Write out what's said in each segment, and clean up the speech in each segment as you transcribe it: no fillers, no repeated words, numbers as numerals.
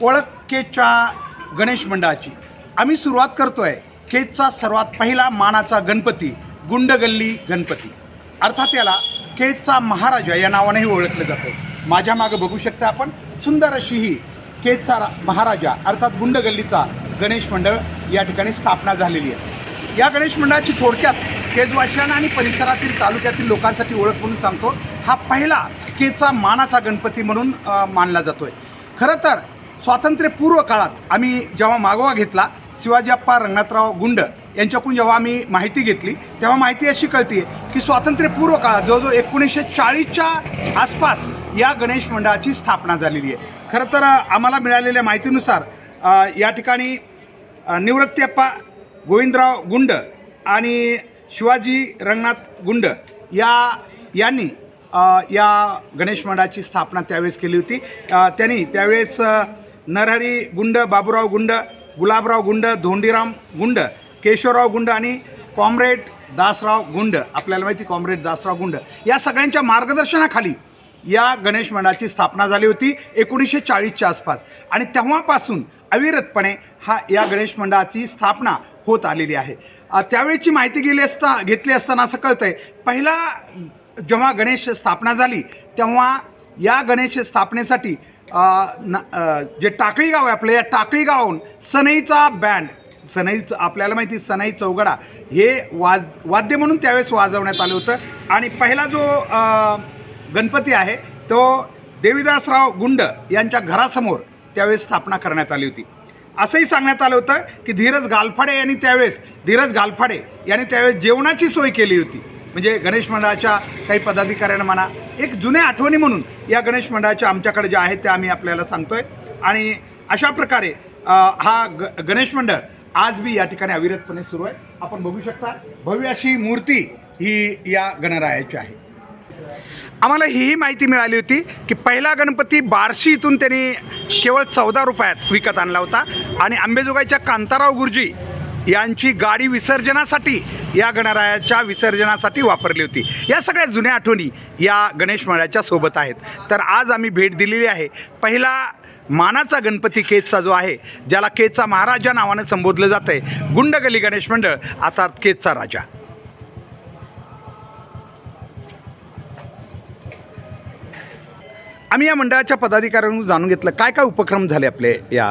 ओळख केजच्या गणेश मंडळाची आम्ही सुरुवात करतोय केजचा सर्वात पहिला मानाचा गणपती गुंडगल्ली गणपती, अर्थात याला केजचा महाराजा या नावानेही ओळखलं जातं। माझ्या मागे बघू शकता आपण सुंदर अशी ही केजचा महाराजा अर्थात गुंडगल्लीचा गणेश मंडळ या ठिकाणी स्थापना झालेली आहे। या गणेश मंडळाची थोडक्यात केजवासियांना आणि परिसरातील तालुक्यातील लोकांसाठी ओळख म्हणून सांगतो, हा पहिला केजचा मानाचा गणपती म्हणून मानला जातोय। खरं तर स्वातंत्र्यपूर्व काळात आम्ही जेव्हा मागोवा घेतला शिवाजीप्पा रंगनाथराव गुंड यांच्याकडून जेव्हा आम्ही माहिती घेतली तेव्हा माहिती अशी कळते की स्वातंत्र्यपूर्व काळात जवळजवळ 1940च्या आसपास या गणेश मंडळाची स्थापना झालेली आहे। खरं तर आम्हाला मिळालेल्या माहितीनुसार या ठिकाणी निवृत्तीप्पा गोविंदराव गुंड आणि शिवाजी रंगनाथ गुंड यांनी या गणेश मंडळाची स्थापना त्यावेळेस केली होती। त्यांनी त्यावेळेस नरहरी गुंड, बाबूराव गुंड, गुलाबराव गुंड, धोंडीराम गुंड, केशवराव गुंड आणि कॉम्रेड दासराव गुंड, आपल्याला माहिती कॉम्रेड दासराव गुंड, या सगळ्यांच्या मार्गदर्शनाखाली या गणेश मंडळाची स्थापना झाली होती 1940च्या आसपास। आणि तेव्हापासून अविरतपणे या गणेश मंडळाची स्थापना होत आलेली आहे। त्यावेळेची माहिती घेतली असताना असं कळतंय पहिला जेव्हा गणेश स्थापना झाली तेव्हा या गणेश स्थापनेसाठी जे टाकळी गाव आहे आपलं, या टाकळी गावाहून सनईचा बँड, सनईचं आपल्याला माहिती सनई चौघडा हे वाद्य म्हणून त्यावेळेस वाजवण्यात आलं होतं। आणि पहिला जो गणपती आहे तो देवीदासराव गुंड यांच्या घरासमोर त्यावेळेस स्थापना करण्यात आली होती। असंही सांगण्यात आलं होतं की धीरज गालफाडे यांनी त्यावेळेस जेवणाची सोय केली होती। म्हणजे गणेश मंडळाच्या काही पदाधिकाऱ्यांना म्हणा, एक जुन्या आठवणी म्हणून या गणेश मंडळाच्या आमच्याकडे ज्या आहेत त्या आम्ही आपल्याला सांगतोय। आणि अशा प्रकारे हा गणेश मंडळ आज बी या ठिकाणी अविरतपणे सुरू आहे। आपण बघू शकता भव्य अशी मूर्ती ही या गणरायाची आहे। आम्हाला ही माहिती मिळाली होती की पहिला गणपती बार्शी इथून त्यांनी केवळ 14 रुपयात विकत आणला होता आणि अंबेजोगाईच्या कांताराव गुरुजी यांची गाडी विसर्जनासाठी या गणरायाच्या विसर्जनासाठी वापरली होती। या सगळ्या जुन्या आठवणी या गणेश मंडळाच्या सोबत आहेत। तर आज आम्ही भेट दिलेली आहे पहिला मानाचा गणपती केजचा जो आहे, ज्याला केजचा महाराजा नावानं संबोधलं जातं आहे, गुंडगल्ली गणेश मंडळ अर्थात केजचा राजा। आम्ही या मंडळाच्या पदाधिकाऱ्यांकडून जाणून घेतलं काय काय उपक्रम झाले आपले या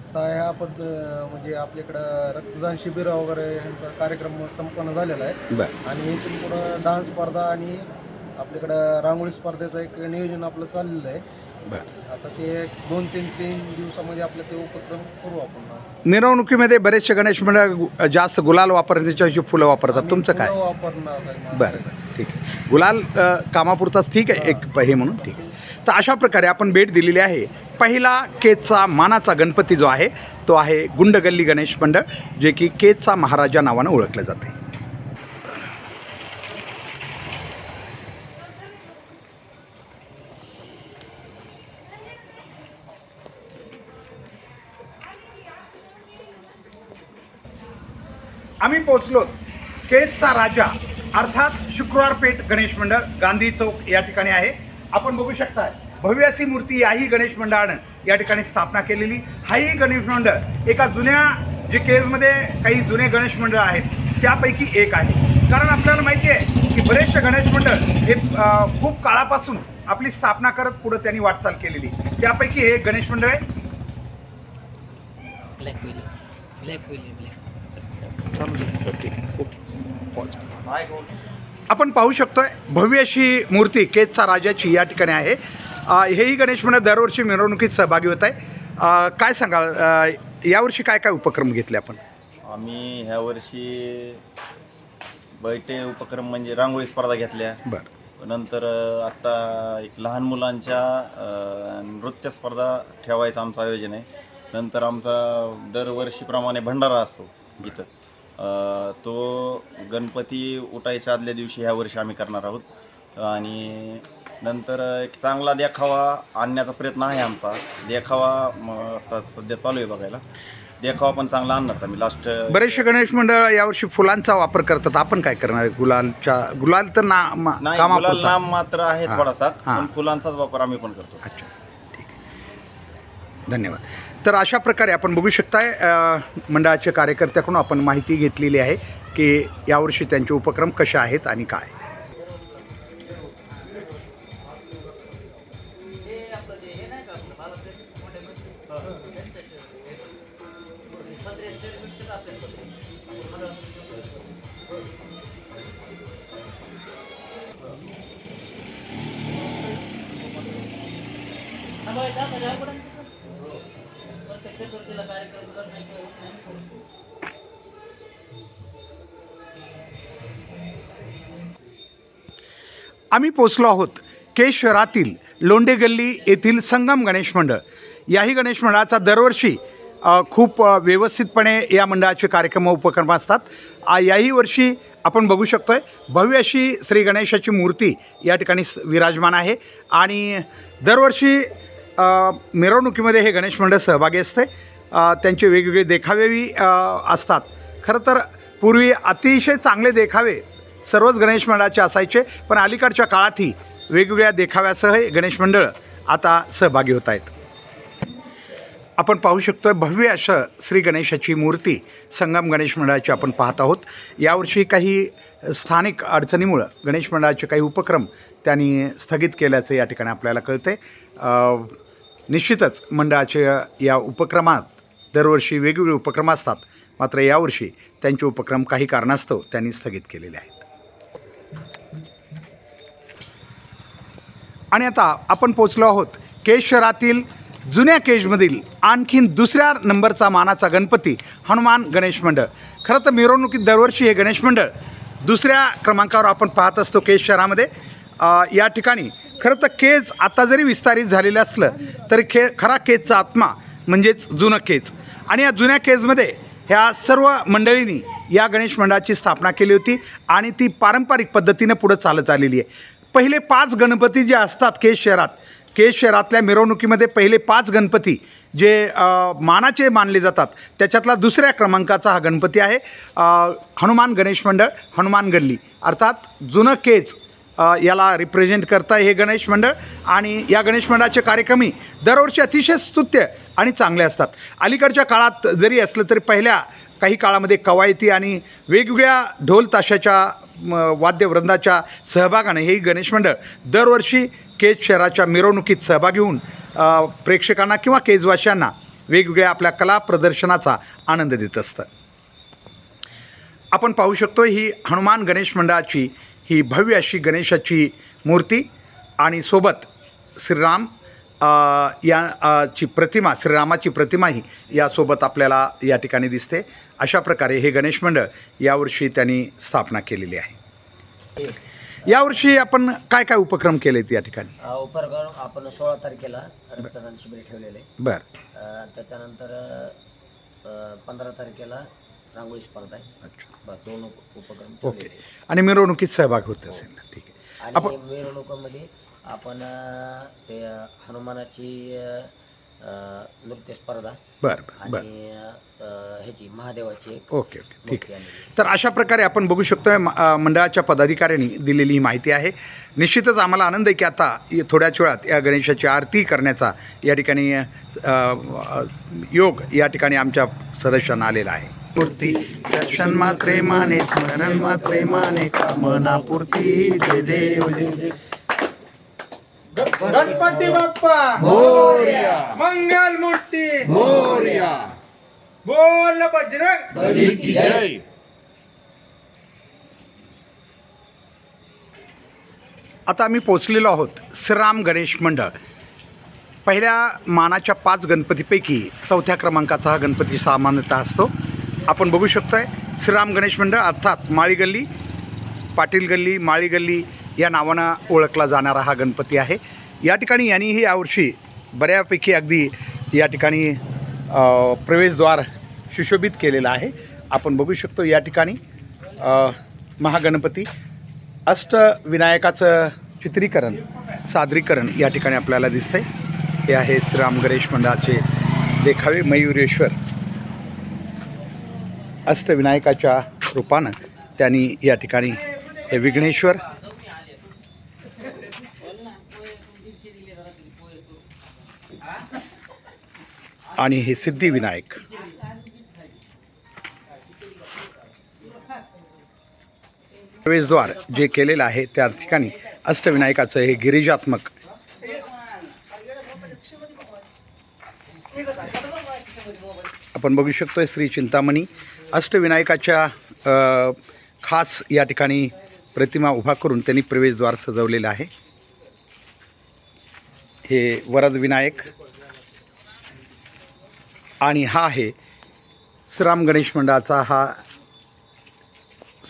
आता ह्या म्हणजे आपल्याकडं रक्तदान शिबिर वगैरे ह्यांचा कार्यक्रम संपन्न झालेला आहे। आणि इथून पुढं डान्स स्पर्धा आणि आपल्याकडं रांगोळी स्पर्धेचं एक नियोजन आपलं चाललेलं आहे। आता ते 2-3 दिवसामध्ये आपलं ते उपक्रम करू आपण। मिरवणुकीमध्ये बरेचसे गणेश मंडळ जास्त गुलाल वापरतात, त्याच्याऐवजी फुलं वापरतात, तुमचं काय? वापरणार बरं, ठीक आहे। गुलाल कामापुरताच ठीक आहे, एक हे म्हणून ठीक आहे। तर अशा प्रकारे आपण भेट दिलेली आहे पहिला केजचा मानाचा गणपती जो आहे तो आहे गुंडगल्ली गणेश मंडळ, जे की केजचा महाराजा नावानं ओळखलं जाते। आम्ही पोचलो केजचा राजा अर्थात शुक्रवार पेठ गणेश मंडळ, गांधी चौक या ठिकाणी आहे। आपण बघू शकता भव्य अशी मूर्ती याही गणेश मंडळानं या ठिकाणी स्थापना केलेली। हाही गणेश मंडळ एका जुन्या जे केजमध्ये काही जुने गणेश मंडळ आहेत त्यापैकी एक आहे। कारण आपल्याला माहिती आहे की बरेचसे गणेश मंडळ हे खूप काळापासून आपली स्थापना करत पुढं त्यांनी वाटचाल केलेली, त्यापैकी हे गणेश मंडळ आहे। आपण पाहू शकतोय भव्य अशी मूर्ती केजचा राजाची या ठिकाणी आहे। हेही गणेश मंडळ दरवर्षी मिरवणुकीत सहभागी होत आहे। काय सांगाल यावर्षी काय काय उपक्रम घेतले आपण? आम्ही ह्या वर्षी बैठे उपक्रम म्हणजे रांगोळी स्पर्धा घेतल्या। बरं, नंतर आत्ता एक लहान मुलांच्या नृत्य स्पर्धा ठेवायचं आमचं आयोजन आहे। नंतर आमचा दरवर्षीप्रमाणे भंडारा असतो इथं, तो गणपती उठायच्या आदल्या दिवशी ह्या वर्षी आम्ही करणार आहोत। आणि नंतर एक चांगला देखावा आणण्याचा प्रयत्न आहे आमचा। देखावा आता सध्या चालू आहे बघायला, देखावा पण चांगला आणणार आम्ही लास्ट। बरेचसे गणेश मंडळ यावर्षी फुलांचा वापर करतात, आपण काय करणार? गुलाल तर नाम मात्र आहे थोडासा, पण फुलांचाच वापर आम्ही पण करतो। अच्छा, ठीक आहे, धन्यवाद। तर अशा प्रकारे आपण बघू शकताय मंडळाच्या कार्यकर्त्याकडून आपण माहिती घेतलेली आहे की यावर्षी त्यांचे उपक्रम कसे आहेत आणि काय. आम्ही पोचलो आहोत केज शहरातील लोंढे गल्ली येथील संगम गणेश मंडळ. याही गणेश मंडळाचा दरवर्षी खूप व्यवस्थितपणे या मंडळाचे कार्यक्रम उपक्रम असतात. याही वर्षी आपण बघू शकतोय भव्य अशी श्री गणेशाची मूर्ती या ठिकाणी विराजमान आहे आणि दरवर्षी मिरवणुकीमध्ये हे गणेश मंडळ सहभागी असते. त्यांचे वेगवेगळे देखावेही असतात. खरं तर पूर्वी अतिशय चांगले देखावे सर्वच गणेश मंडळाचे असायचे, पण अलीकडच्या काळातही वेगवेगळ्या देखाव्यासह गणेश मंडळ आता सहभागी होत आहेत. आपण पाहू शकतो भव्य असं श्री गणेशाची मूर्ती संगम गणेश मंडळाची आपण पाहत आहोत. यावर्षी काही स्थानिक अडचणीमुळं गणेश मंडळाचे काही उपक्रम त्यांनी स्थगित केल्याचं या ठिकाणी आपल्याला कळते. निश्चितच मंडळाचे या उपक्रमात दरवर्षी वेगवेगळे उपक्रम असतात, मात्र यावर्षी त्यांचे उपक्रम काही कारणास्तव त्यांनी स्थगित केलेले आहेत. आणि आता आपण पोचलो आहोत केज शहरातील जुन्या केजमधील आणखीन दुसऱ्या नंबरचा मानाचा गणपती हनुमान गणेश मंडळ. खरं तर मिरवणुकीत दरवर्षी हे गणेश मंडळ दुसऱ्या क्रमांकावर आपण पाहत असतो केज शहरामध्ये. या ठिकाणी खरं तर केज आता जरी विस्तारित झालेलं असलं तरी खरा केजचा आत्मा म्हणजेच जुनं केज. आणि या जुन्या केजमध्ये ह्या सर्व मंडळींनी या गणेश मंडळाची स्थापना केली होती आणि ती पारंपरिक पद्धतीनं पुढं चालत आलेली आहे. पहिले 5 गणपती जे असतात केज शहरातल्या मिरवणुकीमध्ये पहिले 5 गणपती जे मानाचे मानले जातात त्याच्यातला दुसऱ्या क्रमांकाचा हा गणपती आहे हनुमान गणेश मंडळ हनुमान गल्ली, अर्थात जुनं केज याला रिप्रेझेंट करतं हे गणेश मंडळ. आणि या गणेश मंडळाचे कार्यक्रमही दरवर्षी अतिशय स्तुत्य आणि चांगले असतात. अलीकडच्या काळात जरी असलं तरी पहिल्या काही काळामध्ये कवायती आणि वेगवेगळ्या ढोल ताशाच्या वाद्यवृंदाच्या सहभागाने हे गणेश मंडळ दरवर्षी केज शहराच्या मिरवणुकीत सहभागी होऊन प्रेक्षकांना किंवा केजवासियांना वेगवेगळ्या आपल्या कला प्रदर्शनाचा आनंद देत असतं. आपण पाहू शकतो ही हनुमान गणेश मंडळाची ही भव्य अशी गणेशाची मूर्ती आणि सोबत श्रीराम याची प्रतिमा श्रीरामाची प्रतिमाही यासोबत आपल्याला या ठिकाणी दिसते. अशा प्रकारे हे गणेश मंडळ यावर्षी त्यांनी स्थापना केलेली आहे. यावर्षी आपण काय काय उपक्रम केलेत या ठिकाणी? उपक्रम आपण 16 तारखेला रक्तदान शिबिर ठेवलेले. बरं. त्याच्यानंतर 15 तारखेला रांगोळी स्पर्धा आहे. अच्छा. 2 उपक्रम. ओके. आणि मिरवणुकीत सहभाग होत असेल ना? ठीक आहे. आणि मिरवणुकीमध्ये आपण ते हनुमानाची नृत्य स्पर्धा बरं बरं. आणि ह्याची महादेवाची ओके ओके ठीक आहे. तर अशा प्रकारे आपण बघू शकतो मंडळाच्या पदाधिकाऱ्यांनी दिलेली ही माहिती आहे. निश्चितच आम्हाला आनंद आहे की आता थोड्याच वेळात या गणेशाची आरती करण्याचा या ठिकाणी योग या ठिकाणी आमच्या सदस्यांना आलेला आहे. मूर्ती दर्शन मात्रे माने स्मरण मात्रे माने कामना पूर्ती जय देव जय गणपती बाप्पा मोरया, मंगल मूर्ती मोरया, बोल बजरंग बली की जय. आता आम्ही पोचलेलो आहोत श्रीराम गणेश मंडळ. पहिल्या मानाच्या 5 गणपतीपैकी 4थ्या क्रमांकाचा हा गणपती सामान्यतः असतो. आपण बघू शकतोय श्रीराम गणेश मंडळ अर्थात माळी गल्ली, पाटील गल्ली, माळी गल्ली या नावानं ओळखला जाणारा हा गणपती आहे. या ठिकाणी यांनीही यावर्षी बऱ्यापैकी अगदी या ठिकाणी प्रवेशद्वार सुशोभित केलेलं आहे. आपण बघू शकतो या ठिकाणी महागणपती अष्टविनायकाचं चित्रीकरण सादरीकरण या ठिकाणी आपल्याला दिसतंय. हे आहे श्रीराम गणेश मंडळाचे देखावे. मयुरेश्वर अष्टविनायकाच्या रूपानं त्यांनी या ठिकाणी हे विघ्नेश्वर आणि हे सिद्धिविनायक. प्रवेशद्वार जे केलेलं आहे त्या ठिकाणी अष्टविनायकाचं हे गिरिजात्मक आपण बघू शकतोय. श्री चिंतामणी अष्टविनायकाच्या खास या ठिकाणी प्रतिमा उभा करून त्यांनी प्रवेशद्वार सजवलेलं आहे. हे वरद विनायक आणि हा आहे श्रीराम गणेश मंडळाचा हा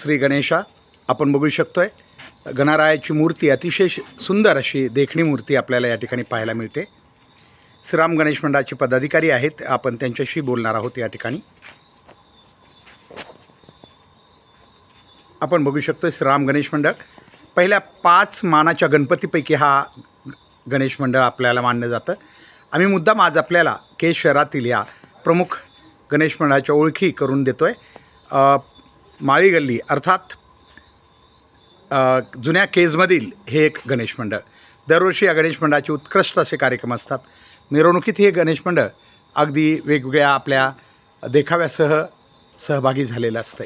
श्री गणेशा. आपण बघू शकतोय गणरायाची मूर्ती अतिशय सुंदर अशी देखणी मूर्ती आपल्याला या ठिकाणी पाहायला मिळते. श्रीराम गणेश मंडळाचे पदाधिकारी आहेत, आपण त्यांच्याशी बोलणार आहोत या ठिकाणी. आपण बघू शकतो श्रीराम गणेश मंडळ पहिल्या 5 मानाच्या गणपतीपैकी हा गणेश मंडळ आपल्याला मानलं जातं. आम्ही मुद्दाम आज आपल्याला केज शहरातील या प्रमुख गणेश मंडळाच्या ओळखी करून देतो आहे. माळी गल्ली अर्थात जुन्या केजमधील हे एक गणेश मंडळ. दरवर्षी या गणेश मंडळाचे उत्कृष्ट असे कार्यक्रम असतात. मिरवणुकीत हे गणेश मंडळ अगदी वेगवेगळ्या आपल्या देखाव्यासह सहभागी झालेलं असतं.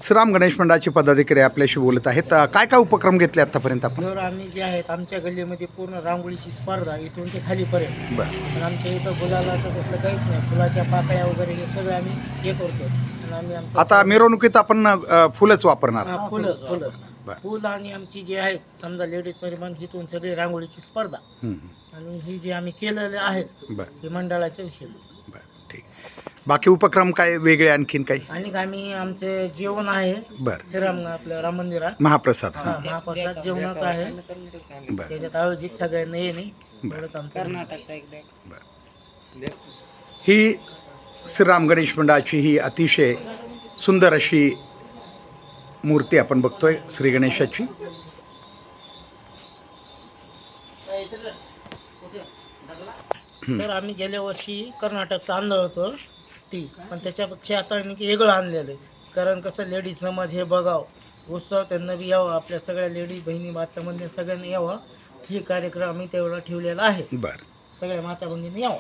श्रीराम गणेश मंडळाचे पदाधिकारी आपल्याशी बोलत आहेत. काय काय उपक्रम घेतले आतापर्यंत आपण? तर आम्ही जे आहेत आमच्या गल्लीमध्ये पूर्ण रांगोळीची स्पर्धा इथून ते खालीपर्यंत. पण आमच्या इथं फुलाला तर तसलं काहीच नाही. फुलाच्या पाकळ्या वगैरे हे सगळं आम्ही हे करतो. आणि आम्ही आमचं आता मिरवणुकीत आपण फुलंच वापरणार. फुल आणि आमची जी आहेत समजा लेडीज परिमाण इथून सगळी रांगोळीची स्पर्धा. आणि ही जी आम्ही केलेले आहेत हे मंडळाच्या विषयी. ठीक. बाकी उपक्रम काय वेगळे आणखीन काही? आणि आम्ही आमचे जेवण आहे श्रीराम आपल्या राम मंदिरात महाप्रसाद. महाप्रसाद जेवणाचं आहे. त्याच्यात आयोजित सगळ्यांना येणे कर्नाटकचा ही श्रीराम गणेश मंडळाची ही अतिशय सुंदर अशी मूर्ती आपण बघतोय श्री गणेशाची. तर आम्ही गेल्या वर्षी कर्नाटकचं आणलं होतं ती, पण त्याच्यापेक्षा आता आम्ही वेगळं आणलेलं आहे. कारण कसं लेडीज समाज हे बघावं, उत्सव त्यांना बी यावं, आपल्या सगळ्या लेडीज बहिणी माता बहिणी सगळ्यांना यावं, ही कार्यक्रम आम्ही तेवढा ठेवलेला आहे. सगळ्या माता बहिणींनी यावं.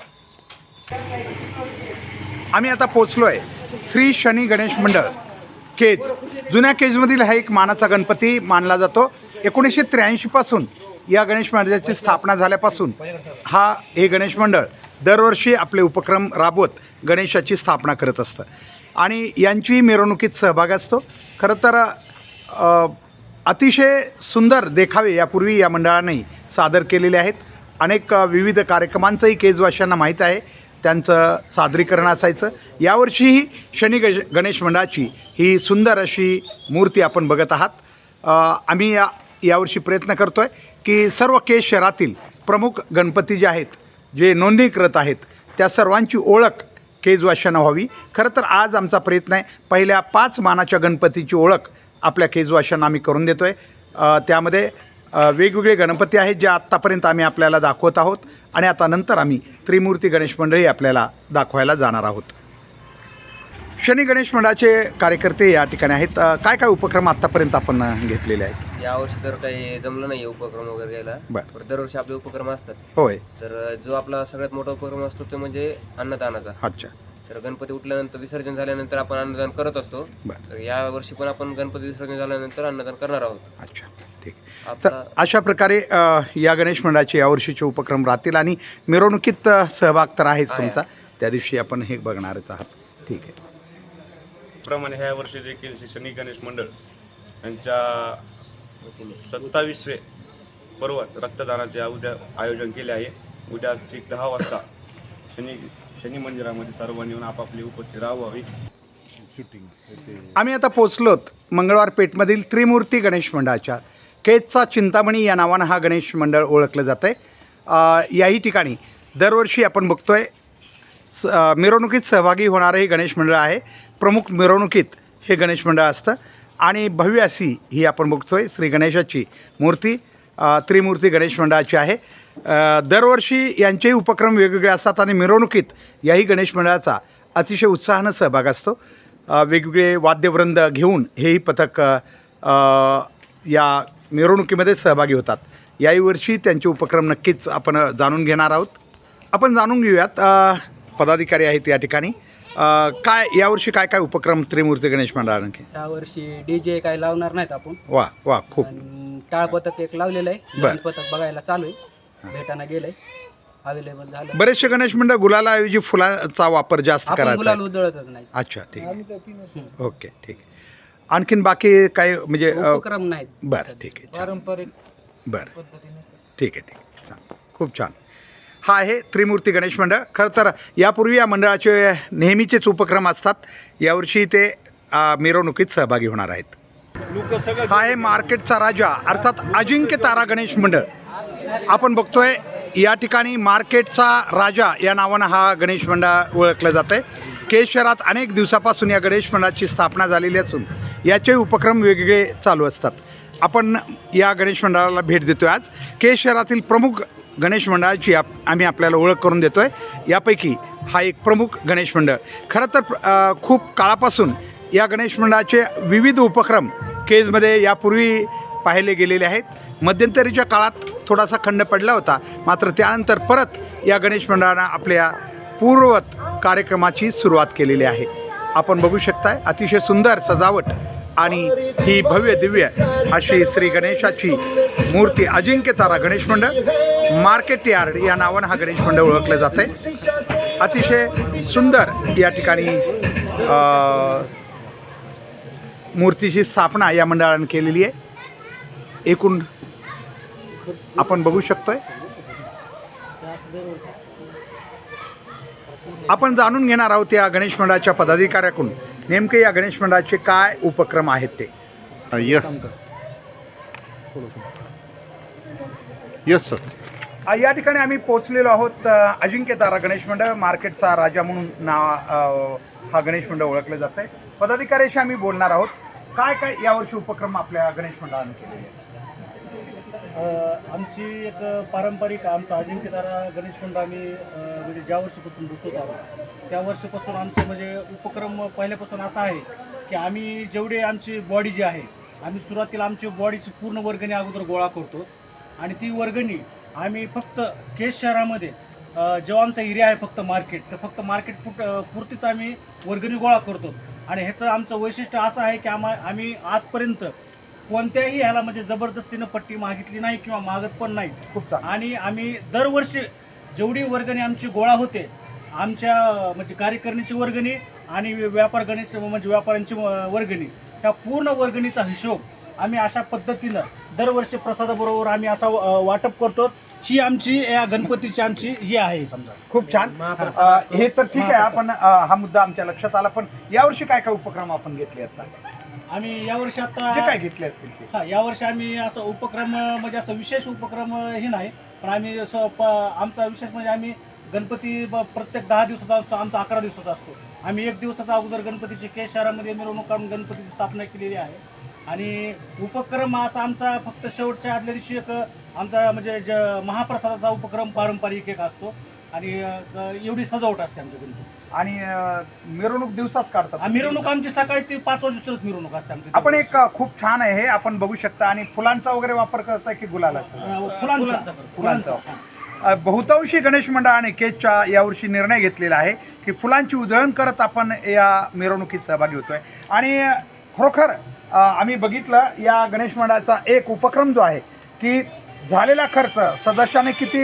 आम्ही आता पोचलोय श्री शनी गणेश मंडळ केज. जुन्या केजमधील हा एक मानाचा गणपती मानला जातो. 1983 पासून या गणेश मंडळाची स्थापना झाल्यापासून हे गणेश मंडळ दरवर्षी आपले उपक्रम राबवत गणेशाची स्थापना करत असतं आणि यांची मिरवणुकीत सहभाग असतो. खरं तर अतिशय सुंदर देखावे यापूर्वी या मंडळाने सादर केलेले आहेत. अनेक विविध कार्यक्रमांचंही केजवाशांना माहीत आहे, त्यांचं सादरीकरण असायचं. यावर्षीही शनी गणेश मंडळाची ही सुंदर अशी मूर्ती आपण बघत आहात. आम्ही यावर्षी प्रयत्न करतो आहे की सर्व केज शहरातील प्रमुख गणपती जे आहेत, जे नोंदणीकृत आहेत, त्या सर्वांची ओळख केजवाशांना व्हावी. खरं तर आज आमचा प्रयत्न आहे पहिल्या 5 मानाच्या गणपतीची ओळख आपल्या केजवाशांना आम्ही करून देतो आहे. त्यामध्ये वेगवेगळे गणपती आहेत जे आत्तापर्यंत आम्ही आपल्याला दाखवत आहोत आणि आता नंतर आम्ही त्रिमूर्ती गणेश मंडळी आपल्याला दाखवायला जाणार आहोत. शनी गणेश मंडळाचे कार्यकर्ते या ठिकाणी आहेत. काय काय उपक्रम आत्तापर्यंत आपण घेतलेले आहेत? यावर्षी तर काही जमलं नाही उपक्रम वगैरे घ्यायला. दरवर्षी आपले उपक्रम असतात. होय. तर जो आपला सगळ्यात मोठा उपक्रम असतो तो म्हणजे अन्नदानाचा. अच्छा. तर गणपती उठल्यानंतर विसर्जन झाल्यानंतर आपण अन्नदान करत असतो. तर या वर्षी पण आपण गणपती विसर्जन झाल्यानंतर अन्नदान करणार आहोत. अच्छा, ठीक. तर अशा प्रकारे या गणेश मंडळाचे यावर्षीचे उपक्रम राहतील आणि मिरवणुकीत सहभाग तर आहेच तुमचा, त्या दिवशी आपण हे बघणारच आहात. ठीक आहे. प्रमाणे ह्या वर्षी देखील शनी गणेश मंडळ यांच्या 27वे पर्व रक्तदानाचे उद्या आयोजन केले आहे. उद्या 10 वाजता शनी मंदिरामध्ये सर्वांनी येऊन आपापली उपस्थिती राहावी. आम्ही आता पोचलोत मंगळवार पेठमधील त्रिमूर्ती गणेश मंडळाच्या. केजचा चिंतामणी या नावानं हा गणेश मंडळ ओळखलं जातं आहे. याही ठिकाणी दरवर्षी आपण बघतोय मिरवणुकीत सहभागी होणारं हे गणेश मंडळ आहे. प्रमुख मिरवणुकीत हे गणेश मंडळ असतं आणि भव्य अशी ही आपण बघतोय श्री गणेशाची मूर्ती त्रिमूर्ती गणेश मंडळाची आहे. दरवर्षी यांचेही उपक्रम वेगवेगळे असतात आणि मिरवणुकीत याही गणेश मंडळाचा अतिशय उत्साहानं सहभाग असतो. वेगवेगळे वाद्यवृंद घेऊन हेही पथक या मिरवणुकीमध्ये सहभागी होतात. याही वर्षी त्यांचे उपक्रम नक्कीच आपण जाणून घेणार आहोत. आपण जाणून घेऊयात पदाधिकारी आहेत या ठिकाणी. काय यावर्षी काय काय उपक्रम त्रिमूर्ती गणेश मंडळाने केले? यावर्षी डीजे काय लावणार नाहीत आपण. वा वा, खूप आणि टाळपथक एक लावलेलं आहे. बरं. पथक बघायला चालू आहे, भेटायला गेलंय, अवेलेबल झालं. बरेचसे गणेश मंडळ गुलालाऐवजी फुलाचा वापर जास्त आपण करत गुलाल आहेत. उधळतच नाही. अच्छा, ठीक आहे. ओके, ठीक आहे. आणखीन बाकी काय म्हणजे उपक्रम नाहीत. बरं, ठीक आहे, छान. पारंपरिक बरं, पद्धतीने ठीक आहे, ठीक आहे, छान, खूप छान. हा आहे त्रिमूर्ती गणेश मंडळ. खरं तर यापूर्वी या मंडळाचे नेहमीचेच उपक्रम असतात. यावर्षी ते मिरवणुकीत सहभागी होणार आहेत. हा आहे मार्केटचा राजा अर्थात अजिंक्य तारा गणेश मंडळ. आपण बघतोय या ठिकाणी मार्केटचा राजा या नावानं हा गणेश मंडळ ओळखलं जातं आहे. केज शहरात अनेक दिवसापासून या गणेश मंडळाची स्थापना झालेली असून याचे उपक्रम वेगवेगळे चालू असतात. आपण या गणेश मंडळाला भेट देतो आहे. आज केज शहरातील प्रमुख गणेश मंडळाची आम्ही आपल्याला ओळख करून देतो आहे. यापैकी हा एक प्रमुख गणेश मंडळ. खरं तर खूप काळापासून या गणेश मंडळाचे विविध उपक्रम केजमध्ये यापूर्वी पाहिले गेलेले आहेत. मध्यंतरीच्या काळात थोडासा खंड पडला होता, मात्र त्यानंतर परत या गणेश मंडळानं आपल्या पूर्ववत कार्यक्रमाची सुरुवात केलेली आहे. आपण बघू शकताय अतिशय सुंदर सजावट आणि ही भव्य दिव्य अशी श्री गणेशाची मूर्ती अजिंक्य तारा गणेश मंडळ मार्केट यार्ड या नावानं हा गणेश मंडळ ओळखलं जातं आहे. अतिशय सुंदर या ठिकाणी मूर्तीची स्थापना या मंडळाने केलेली आहे. एकूण आपण बघू शकतोय. आपण जाणून घेणार आहोत या गणेश मंडळाच्या पदाधिकाऱ्याकडून नेमके या गणेश मंडळाचे काय उपक्रम आहेत ते. Yes sir. या ठिकाणी आम्ही पोहोचलेलो आहोत. अजिंक्य तारा गणेश मंडळ मार्केटचा राजा म्हणून हा गणेश मंडळ ओळखलं जातं आहे. पदाधिकाऱ्याशी आम्ही बोलणार आहोत. काय काय यावर्षी उपक्रम आपल्या गणेश मंडळाने केलेले आहेत? आमची एक पारंपरिक आमचा अजिंक्य तारा गणेश मंडळ आम्ही म्हणजे ज्या वर्षीपासून बसवत आहोत त्या वर्षीपासून आमचं म्हणजे उपक्रम पहिल्यापासून असा आहे की आम्ही जेवढे आमची बॉडी जी आहे आम्ही सुरुवातीला आमची बॉडीची पूर्ण वर्गणी अगोदर गोळा करतो आणि ती वर्गणी आम्ही फक्त केज शहरामध्ये जेव्हा आमचा एरिया आहे फक्त मार्केट, तर फक्त मार्केट पुरतीच आम्ही वर्गणी गोळा करतो. आणि ह्याचं आमचं वैशिष्ट्य असं आहे की आम्ही आजपर्यंत कोणत्याही ह्याला म्हणजे जबरदस्तीनं पट्टी मागितली नाही किंवा मागत पण नाही. खूप छान. आणि आम्ही दरवर्षी जेवढी वर्गणी आमची गोळा होते आमच्या म्हणजे कार्यकारिणीची वर्गणी आणि व्यापार गणेश म्हणजे व्यापाऱ्यांची वर्गणी, त्या पूर्ण वर्गणीचा हिशोब आम्ही अशा पद्धतीनं दरवर्षी प्रसादाबरोबर आम्ही असा वाटप करतो. ही आमची या गणपतीची आमची ही आहे समजा. खूप छान. हे तर ठीक आहे. आपण हा मुद्दा आमच्या लक्षात आला, पण यावर्षी काय काय उपक्रम आपण घेतले आता? आम्ही यावर्षी आता जे काय घेतले असतील ते. हा यावर्षी आम्ही असं उपक्रम म्हणजे असं विशेष उपक्रम हे नाही, पण आम्ही आमचा विशेष म्हणजे आम्ही गणपती प्रत्येक 10 दिवसाचा असतो, आमचा 11 दिवसाचा असतो. आम्ही 1 दिवसाचा अगोदर गणपतीची केज शहरामध्ये मिरवणूक काढून गणपतीची स्थापना केलेली आहे. आणि उपक्रम असा आमचा फक्त शेवटच्या आदल्या दिवशी एक आमचा म्हणजे महाप्रसादाचा उपक्रम पारंपरिक एक असतो आणि एवढी सजावट असते आमच्या गणपती. आणि मिरवणूक दिवसाच काढतात. मिरवणूक आमची सकाळी ते 5 वाजेपर्यंत मिरवणूक असते आमची. आपण एक खूप छान आहे हे आपण बघू शकता. आणि फुलांचा वगैरे वापर करताय की गुलालाचा? फुलांचा. बहुतांशी गणेश मंडळाने केजच्या यावर्षी निर्णय घेतलेला आहे की फुलांची उधळण करत आपण या मिरवणुकीत सहभागी होतोय. आणि खरोखर आम्ही बघितलं या गणेश मंडळाचा एक उपक्रम जो आहे की झालेला खर्च सदस्याने किती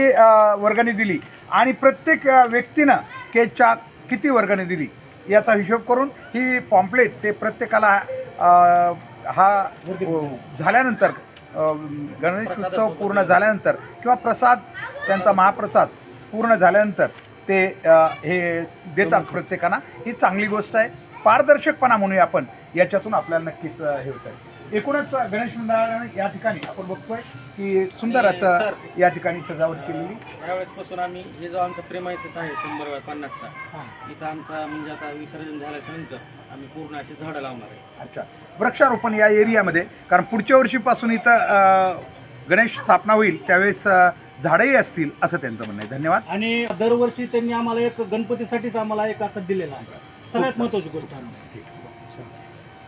वर्गणी दिली आणि प्रत्येक व्यक्तीनं केजच्या किती वर्गणी दिली याचा हिशोब करून ही पॉम्पलेट ते प्रत्येकाला हा झाल्यानंतर गणेश उत्सव पूर्ण झाल्यानंतर किंवा प्रसाद त्यांचा महाप्रसाद पूर्ण झाल्यानंतर ते हे देतात प्रत्येकांना. ही चांगली गोष्ट आहे. पारदर्शकपणा म्हणूया आपण याच्यातून आपल्याला नक्कीच हे होतं आहे. एकूणच गणेश मंडळाने या ठिकाणी आपण बघतोय की सुंदर असं या ठिकाणी सजावट केलेली. यावेळेसपासून आम्ही हे जो आमचा प्रेमायसेस आहे 100/50चा इथं आमचा म्हणजे आता विसर्जन झाल्याच्या नंतर आम्ही पूर्ण अशी झाडं लावणार आहे. अच्छा. वृक्षारोपण या एरियामध्ये, कारण पुढच्या वर्षीपासून इथं गणेश स्थापना होईल त्यावेळेस झाडंही असतील असं त्यांचं म्हणणं आहे. धन्यवाद. आणि दरवर्षी त्यांनी आम्हाला एक गणपतीसाठीच आम्हाला एक असं दिलेलं आहे. सगळ्यात महत्त्वाची गोष्ट आहे.